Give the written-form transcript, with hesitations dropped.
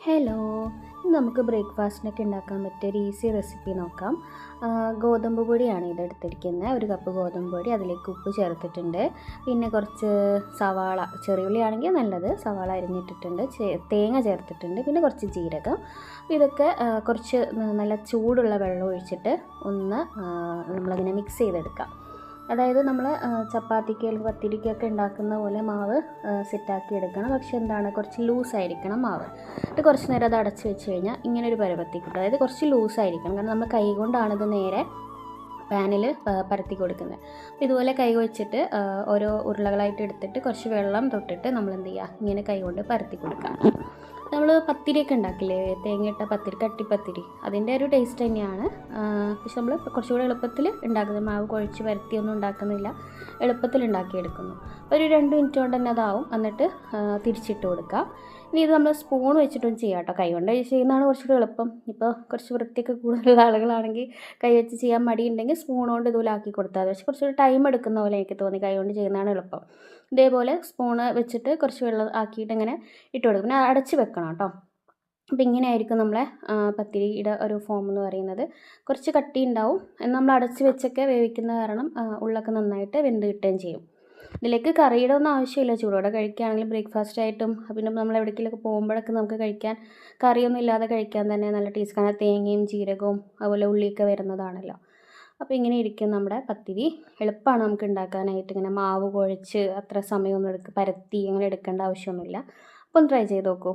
Hello, ഇന്ന് നമുക്ക് ബ്രേക്ക്ഫാസ്റ്റിനൊക്കെ ഉണ്ടാക്കാൻ പറ്റിയ ഒരു ഈസി റെസിപ്പി നോക്കാം. ഗോതമ്പ് പൊടിയാണ് ഇതെടുത്തിരിക്കുന്നത്. ഒരു കപ്പ് ഗോതമ്പ് പൊടി, അതിലേക്ക് ഉപ്പ് ചേർത്തിട്ടുണ്ട്. പിന്നെ കുറച്ച് സവാള, ചെറിയുള്ളി ആണെങ്കിൽ നല്ലത്, സവാള അരിഞ്ഞിട്ടിട്ടുണ്ട്. തേങ്ങ ചേർത്തിട്ടുണ്ട്. പിന്നെ കുറച്ച് ജീരകം. ഇതൊക്കെ കുറച്ച് നല്ല ചൂടുള്ള വെള്ളം ഒഴിച്ചിട്ട് ഒന്ന് നമ്മളങ്ങനെ മിക്സ് ചെയ്തെടുക്കാം. അതായത് നമ്മൾ ചപ്പാത്തിക്ക് അല്ലെങ്കിൽ പത്തിരിക്കൊക്കെ ഉണ്ടാക്കുന്ന പോലെ മാവ് സെറ്റാക്കി എടുക്കണം. പക്ഷെ എന്താണ്, കുറച്ച് ലൂസായിരിക്കണം മാവ്. എന്നിട്ട് കുറച്ച് നേരം അത് അടച്ച് വെച്ച് കഴിഞ്ഞാൽ ഇങ്ങനെ ഒരു പരുവത്തിൽ കിട്ടും. അതായത് കുറച്ച് ലൂസായിരിക്കണം, കാരണം നമ്മൾ കൈ കൊണ്ടാണിത് നേരെ പാനിൽ പരത്തി കൊടുക്കുന്നത്. ഇതുപോലെ കൈ വെച്ചിട്ട് ഓരോ ഉരുളകളായിട്ട് എടുത്തിട്ട് കുറച്ച് വെള്ളം തൊട്ടിട്ട് നമ്മൾ എന്ത് ചെയ്യുക, ഇങ്ങനെ കൈ കൊണ്ട് പരത്തി കൊടുക്കുക. നമ്മൾ പത്തിരിയൊക്കെ ഉണ്ടാക്കില്ലേ, തേങ്ങയിട്ട പത്തിരി, കട്ടിപ്പത്തിരി, അതിൻ്റെ ഒരു ടേസ്റ്റ് തന്നെയാണ്. പക്ഷെ നമ്മൾ കുറച്ചുകൂടെ എളുപ്പത്തിൽ ഉണ്ടാക്കുന്നത്, മാവ് കുഴച്ച് പരത്തിയൊന്നും ഉണ്ടാക്കുന്നില്ല, എളുപ്പത്തിൽ ഉണ്ടാക്കിയെടുക്കുന്നു. ഒരു 2 മിനിറ്റ് കൊണ്ട് തന്നെ അതാവും. എന്നിട്ട് തിരിച്ചിട്ട് കൊടുക്കുക. ഇനി ഇത് നമ്മൾ സ്പൂൺ വെച്ചിട്ടൊന്നും ചെയ്യാം കേട്ടോ. കൈ കൊണ്ട് ചെയ്യുന്നതാണ് കുറച്ചുകൂടി എളുപ്പം. ഇപ്പോൾ കുറച്ച് വൃത്തിയൊക്കെ കൂടുതലുള്ള ആളുകളാണെങ്കിൽ കൈ വെച്ച് ചെയ്യാൻ മടിയുണ്ടെങ്കിൽ സ്പൂൺ കൊണ്ട് ഇതുപോലെ ആക്കി കൊടുത്താൽ മതി. പക്ഷെ കുറച്ചൊരു ടൈം എടുക്കുന്ന പോലെ എനിക്ക് തോന്നി, കൈ കൊണ്ട് ചെയ്യുന്നതാണ് എളുപ്പം. ഇതേപോലെ സ്പൂണ് വെച്ചിട്ട് കുറച്ച് വെള്ളം ആക്കിയിട്ട് ഇങ്ങനെ ഇട്ട് കൊടുക്കും. പിന്നെ അടച്ച് വെക്കണം കേട്ടോ. അപ്പോൾ ഇങ്ങനെയായിരിക്കും നമ്മളെ പത്തിരിയുടെ ഒരു ഫോം എന്ന് പറയുന്നത്. കുറച്ച് കട്ടി ഉണ്ടാവും. നമ്മൾ അടച്ച് വെച്ചൊക്കെ വേവിക്കുന്ന കാരണം ഉള്ളൊക്കെ നന്നായിട്ട് വെന്ത് കിട്ടുകയും ചെയ്യും. ഇതിലേക്ക് കറിയുടെ ഒന്നും ആവശ്യമില്ല. ചൂടോടെ കഴിക്കുകയാണെങ്കിലും ബ്രേക്ക്ഫാസ്റ്റ് ആയിട്ടും പിന്നെ നമ്മൾ എവിടേക്കെങ്കിലുമൊക്കെ പോകുമ്പോഴൊക്കെ നമുക്ക് കഴിക്കാൻ, കറിയൊന്നും ഇല്ലാതെ കഴിക്കാൻ തന്നെ നല്ല ടേസ്റ്റ്. കാരണം തേങ്ങയും ജീരകവും അതുപോലെ ഉള്ളിയൊക്കെ വരുന്നതാണല്ലോ. അപ്പോൾ ഇങ്ങനെ ഇരിക്കും നമ്മുടെ പത്തിരി. എളുപ്പമാണ് നമുക്ക് ഉണ്ടാക്കാനായിട്ട്. ഇങ്ങനെ മാവ് കുഴച്ച് അത്ര സമയമൊന്നും പരത്തി അങ്ങനെ എടുക്കേണ്ട ആവശ്യമൊന്നുമില്ല. അപ്പോൾ ഒന്ന് ട്രൈ ചെയ്ത് നോക്കൂ.